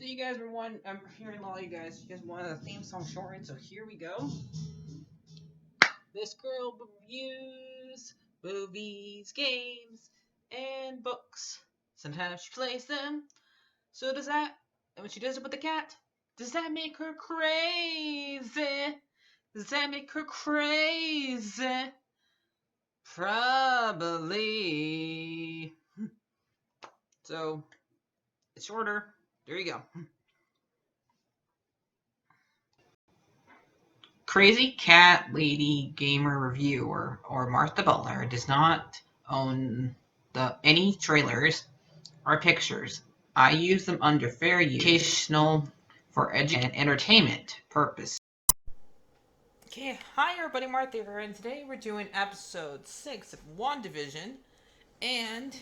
So you guys were one. I'm hearing a lot of you guys. You guys wanted a theme song shortened, so here we go. This girl reviews movies, games, and books. Sometimes she plays them. So does that. And when she does it with the cat, does that make her crazy? Does that make her crazy? Probably. So it's shorter. There you go. Crazy Cat Lady Gamer Reviewer or Martha Butler does not own any trailers or pictures. I use them under fair use, educational, for education and entertainment purpose. Okay, hi everybody, Martha here, and today we're doing episode 6 of WandaVision, and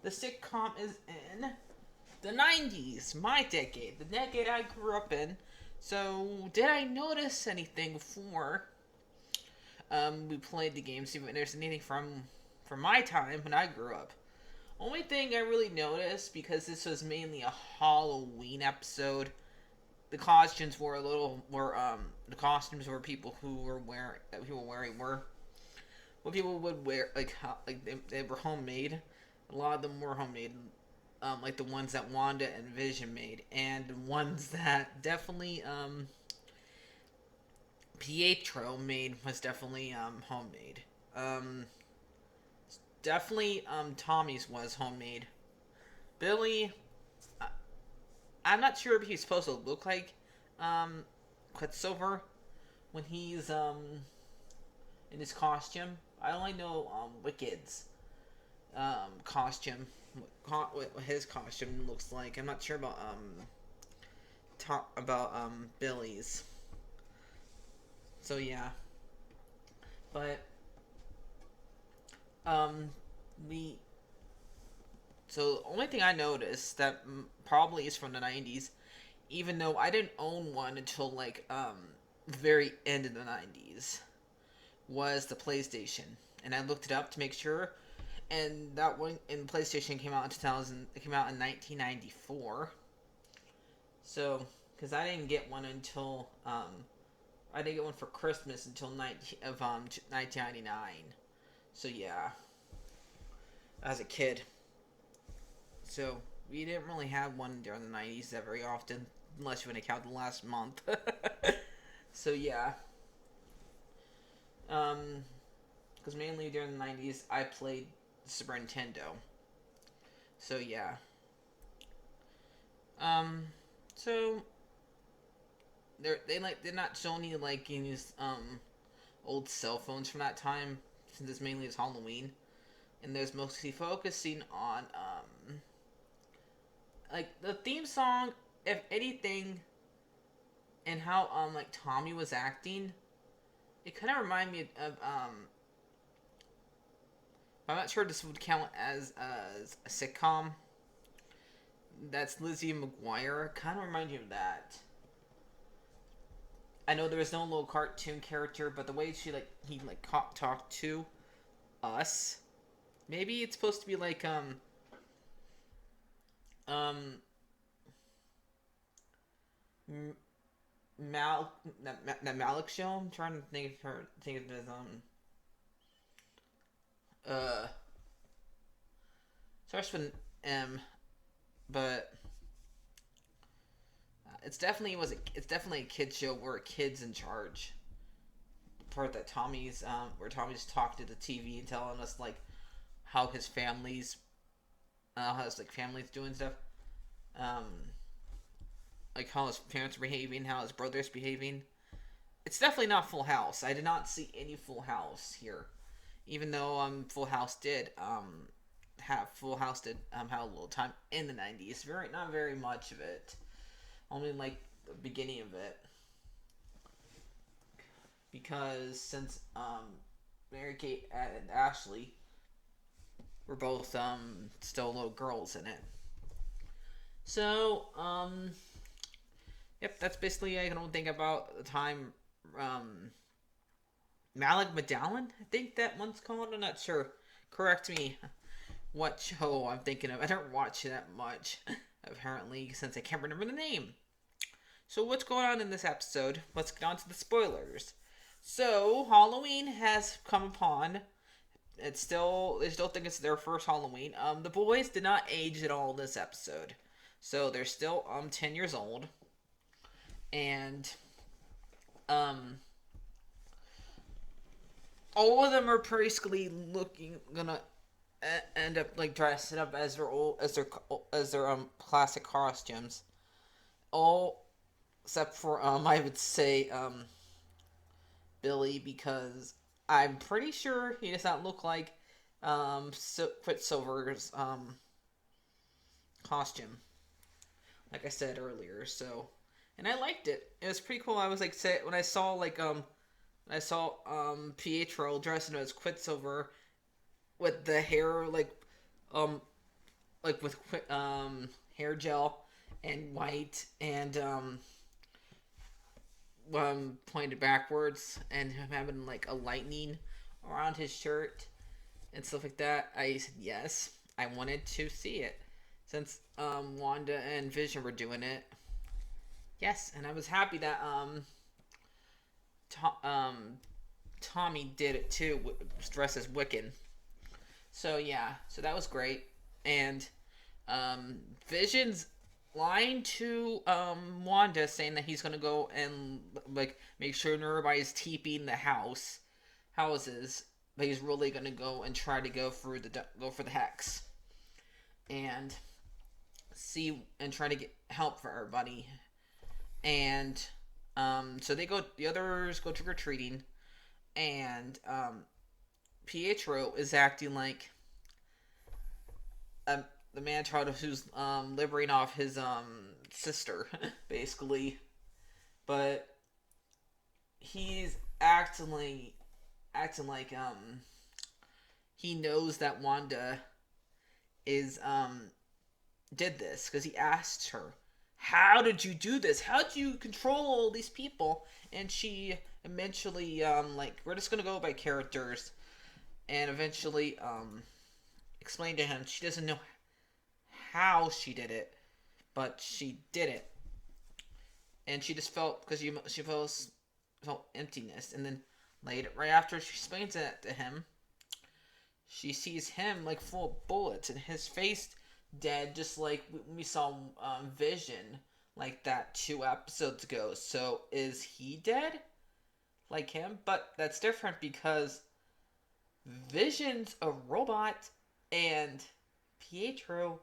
the sitcom is in the 90s, my decade, the decade I grew up in. So, did I notice anything before we played the game, see if there's anything from my time when I grew up? Only thing I really noticed, because this was mainly a Halloween episode, the costumes were the costumes were people who were wearing were what people would wear, they were homemade. A lot of them were homemade, like the ones that Wanda and Vision made, and the ones that definitely Pietro made was definitely homemade. Um, Definitely Tommy's was homemade. Billy, I, I'm not sure if he's supposed to look like Quicksilver when he's in his costume. I only know Wicked's costume, what his costume looks like. I'm not sure about Billy's. So yeah, but um we so the only thing I noticed that probably is from the 90s, even though I didn't own one until like the very end of the 90s, was the PlayStation. And I looked it up to make sure, and that one in PlayStation came out in 2000. It came out in 1994. So, because I didn't get one until I didn't get one for Christmas until 1999. So yeah, as a kid. So we didn't really have one during the 90s that very often, unless you want to count the last month. So yeah, because mainly during the 90s I played Super Nintendo. So yeah, um, so they're not Sony like use old cell phones from that time, since it's mainly is Halloween, and there's mostly focusing on like the theme song, if anything, and how like Tommy was acting. It kind of reminded me of I'm not sure if this would count as a sitcom. That's Lizzie McGuire. Kind of remind you of that. I know there was no little cartoon character, but the way he talked to us, maybe it's supposed to be like um that Malik show. I'm trying to think of his uh starts with M, but it's definitely a kid show where a kid's in charge. The part that Tommy's where Tommy's talking to the TV and telling us like how his family's doing stuff. Um, like how his parents are behaving, how his brother's behaving. It's definitely not Full House. I did not see any Full House here, even though Full House did have a little time in the 90s. Not very much of it. Only like the beginning of it, because since Mary Kate and Ashley were both still little girls in it. So yep, that's basically I can think about the time. Malik Medallion, I think that one's called. I'm not sure. Correct me what show I'm thinking of. I don't watch that much. apparently, since I can't remember the name. So what's going on in this episode? Let's get on to the spoilers. So Halloween has come upon. They still think it's their first Halloween. The boys did not age at all this episode, so they're still 10 years old, and um all of them are basically gonna end up like dressing up as their classic costumes. All except for I would say Billy, because I'm pretty sure he does not look like Quicksilver's costume, like I said earlier. So, and I liked it. It was pretty cool. I was like, when I saw Pietro dressing as Quicksilver with the hair um with hair gel and white and pointed backwards, and him having like a lightning around his shirt and stuff like that. I said yes, I wanted to see it since Wanda and Vision were doing it. Yes, and I was happy that Tommy did it too, dressed as Wiccan. So yeah, so that was great. And Vision's lying to Wanda, saying that he's gonna go and like make sure everybody's TPing the houses, but he's really gonna go and try to go for the hex and see and try to get help for everybody. And so the others go trick or treating, and Pietro is acting like the man child who's liberating off his sister, basically. But he's acting like he knows that Wanda is did this because he asked her, "How did you do this? How did you control all these people?" And she eventually like, we're just gonna go by characters, and eventually explained to him she doesn't know how she did it, but she did it, and she just felt, because she felt emptiness, and then later, right after she explains it to him, she sees him like full of bullets and his face dead, just like we saw Vision like that 2 episodes ago. So is he dead like him? But that's different because Vision's a robot and Pietro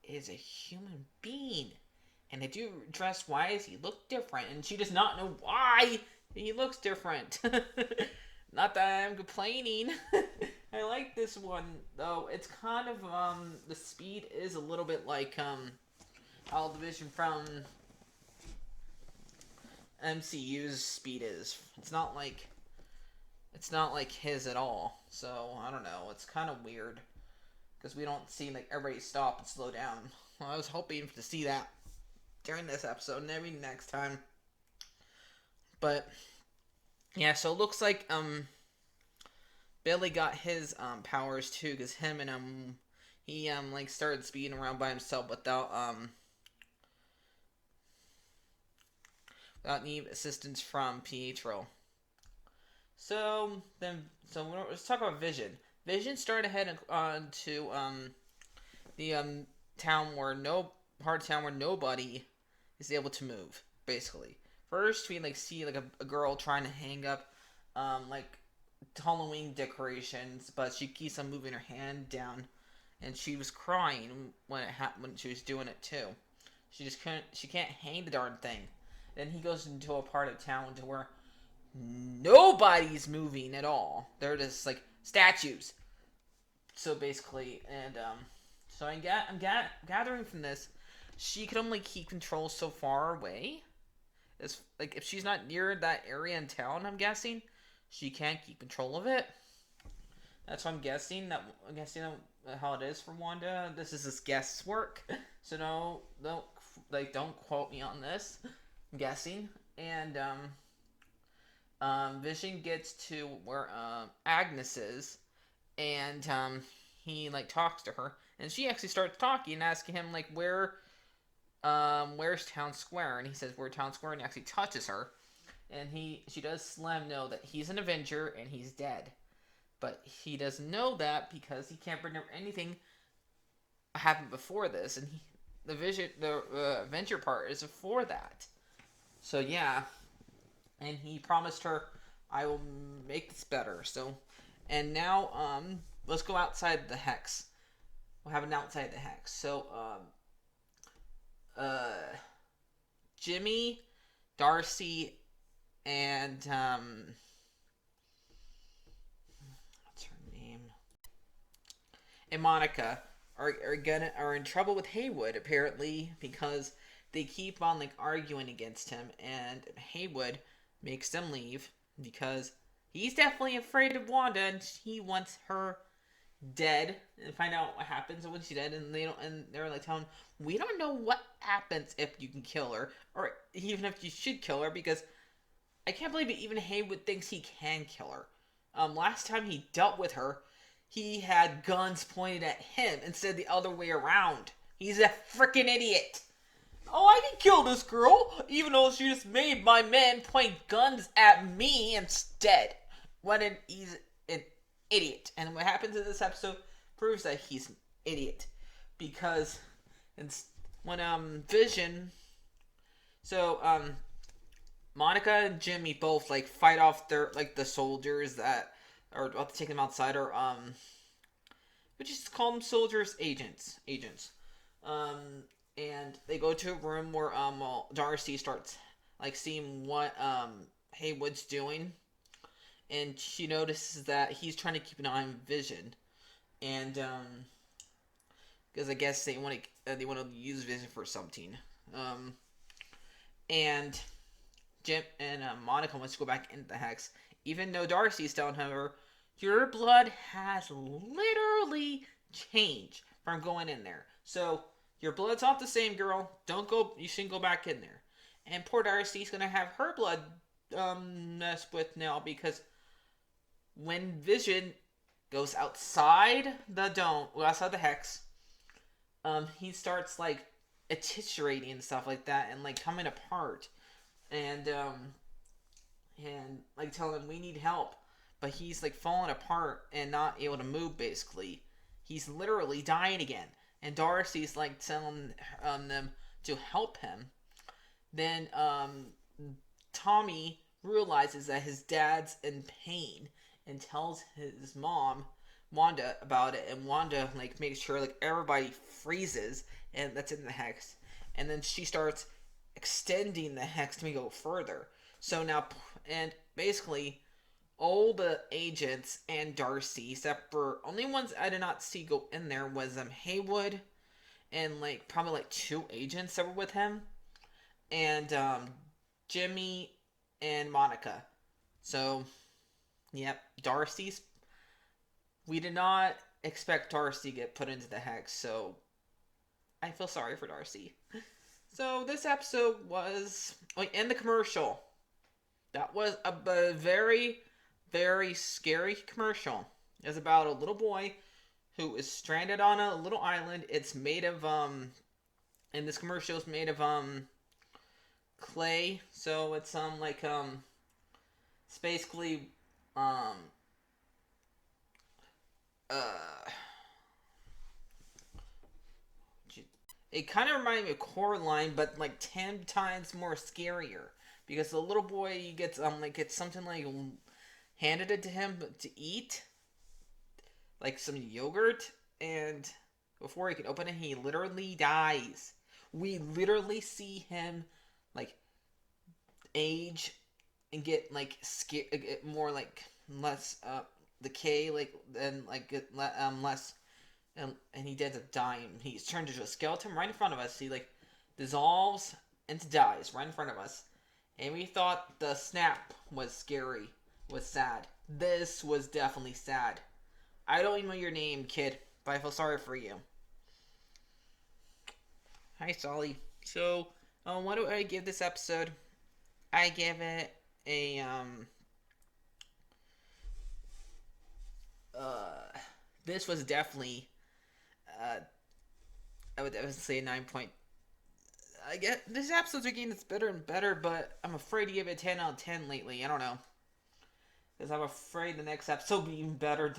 is a human being. And they do address why does he look different, and she does not know why he looks different. Not that I'm complaining. I like this one though. It's kind of the speed is a little bit like how the Vision from MCU's speed is. It's not like his at all. So I don't know. It's kind of weird because we don't see like everybody stop and slow down. Well, I was hoping to see that during this episode and maybe next time. But yeah, so it looks like Billy got his powers too, because him and he like started speeding around by himself without any assistance from Pietro. So let's talk about Vision. Vision started heading on to the town where no part of town where nobody is able to move. Basically, first we like see like a girl trying to hang up like Halloween decorations, but she keeps on moving her hand down, and she was crying when it happened when she was doing it too. She can't hang the darn thing. Then he goes into a part of town to where nobody's moving at all. They're just like statues. So basically, and so I'm gathering from this, she can only keep control so far away. It's like if she's not near that area in town, I'm guessing she can't keep control of it. That's what I'm guessing. How it is for Wanda. This is just guesswork, so don't quote me on this. I'm guessing, and Vision gets to where Agnes is, and he like talks to her, and she actually starts talking and asking him like where's Town Square? And he says, where Town Square? And he actually touches her. And she does let him know that he's an Avenger and he's dead. But he doesn't know that because he can't remember anything happened before this. And the Avenger part is before that. So yeah. And he promised her, I will make this better. So, and now, let's go outside the hex. We'll have an outside the hex. So, uh, Jimmy, Darcy, and what's her name? And Monica are in trouble with Haywood apparently because they keep on like arguing against him, and Haywood makes them leave because he's definitely afraid of Wanda and he wants her dead and find out what happens when she's dead. And they're like telling him, we don't know what happens if you can kill her or even if you should kill her, because I can't believe it, even Haywood thinks he can kill her. Last time he dealt with her, he had guns pointed at him instead of the other way around. He's a freaking idiot. Oh, I can kill this girl, even though she just made my men point guns at me instead. He's an idiot. And what happens in this episode proves that he's an idiot. Because when Vision... So, Monica and Jimmy both, like, fight off their, like, the soldiers that are about to take them outside, or, we just call them soldiers, agents. And they go to a room where, Darcy starts, like, seeing what, Haywood's doing. And she notices that he's trying to keep an eye on Vision. And, because I guess they want to use Vision for something. And Jim and Monica wants to go back into the hex, even though Darcy's telling her, your blood has literally changed from going in there. So your blood's not the same, girl. Don't go. You shouldn't go back in there. And poor Darcy's gonna have her blood messed with now, because when Vision goes outside the dome, outside the hex, he starts like attenuating and stuff like that, and like coming apart, and like telling him we need help, but he's like falling apart and not able to move. Basically, he's literally dying again, and Darcy's like telling them to help him. Then Tommy realizes that his dad's in pain and tells his mom Wanda about it, and Wanda like makes sure like everybody freezes, and that's in the hex, and then she starts extending the hex to go further. So now, and basically all the agents and Darcy, except for only ones I did not see go in there was Haywood and like probably like 2 agents that were with him, and Jimmy and Monica. So yep, Darcy's. We did not expect Darcy to get put into the hex, so I feel sorry for Darcy. So this episode was in the commercial. That was a very, very scary commercial. It's about a little boy who is stranded on a little island. It's made of and this commercial is made of clay. So it's it's basically uh it kind of reminded me of Coraline, but like 10 times more scarier, because the little boy gets gets something like handed it to him to eat, like some yogurt, and before he can open it, he literally dies. We literally see him like age and get like get more like less decay, like then like get less, and he ends up dying. He's turned into a skeleton right in front of us. He like dissolves and dies right in front of us. And we thought the snap was scary, was sad. This was definitely sad. I don't even know your name, kid, but I feel sorry for you. Hi, Solly. So, what do I give this episode? I give it a this was definitely I would definitely say a I get these episodes are getting better and better, but I'm afraid to give it a 10 out of 10 lately. I don't know. Because I'm afraid the next episode will be even better.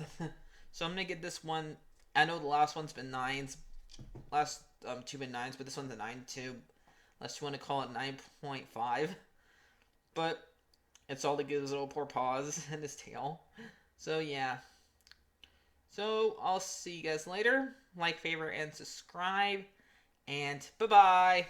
So I'm going to get this one. I know the last one's been 9s. Last two been 9s, but this one's a 9 too. Unless you want to call it 9.5. But it's all to give his little poor paws and his tail. So yeah. So I'll see you guys later. Like, favorite, and subscribe. And bye-bye.